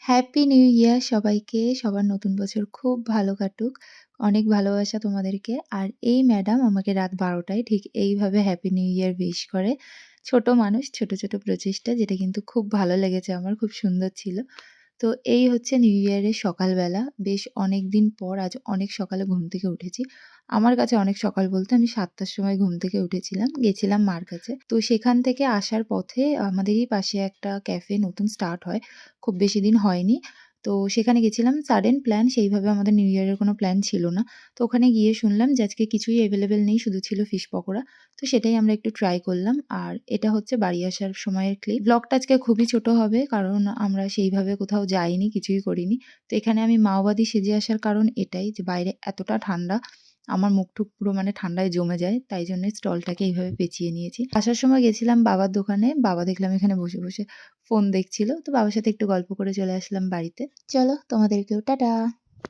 Happy new year সবাইকে। সবার নতুন বছর খুব ভালো কাটুক। অনেক ভালোবাসা তোমাদেরকে। আর এই ম্যাডাম আমাকে রাত ১২ টায় ঠিক এইভাবে হ্যাপি নিউ ইয়ার উইশ করে। ছোট মানুষ, ছোট, ছোট প্রচেষ্টা যেটা কিন্তু খুব ভালো লেগেছে আমার, খুব সুন্দর ছিল। তো এই হচ্ছে নিউ ইয়ারের সকালবেলা। বেশ অনেকদিন পর আজ অনেক সকালে ঘুম থেকে উঠেছি। আমার কাছে অনেক সকাল বলতে আমি ৭ টার সময় ঘুম থেকে উঠেছিলাম। গেছিলাম মার কাছে। তো সেখান থেকে আসার পথে আমাদেরই পাশে একটা ক্যাফে নতুন স্টার্ট হয়। খুব বেশি দিন হয়নি। তো সেখানে গেছিলাম সাডেন প্ল্যান, সেইভাবে আমাদের নিউ ইয়ারের কোনো প্ল্যান ছিল না। তো ওখানে গিয়ে শুনলাম যে আজকে কিছুই এভেইলেবল নেই, শুধু ছিল ফিশ পকোড়া। তো সেটাই আমরা একটু ট্রাই করলাম। আর এটা হচ্ছে বাড়ি আসার সময়ের ক্লিপ। ভ্লগটা আজকে খুবই ছোট হবে কারণ আমরা সেইভাবে কোথাও যাইনি, কিছুই করিনি। তো এখানে আমি মাওবাদী সেজে আসার কারণ এটাই যে বাইরে এতটা ঠান্ডা, আমার মুখ-টুক পুরো মানে ঠান্ডায় জমে যায়। তাই জন্য স্টলটাকে এইভাবে পেঁচিয়ে নিয়েছি। আসার সময় গেছিলাম বাবার দোকানে। বাবা দেখলাম এখানে বসে, বসে ফোন দেখছিল। তো বাবার সাথে একটু গল্প করে চলে আসলাম বাড়িতে। চলো তোমাদেরকেও টাটা।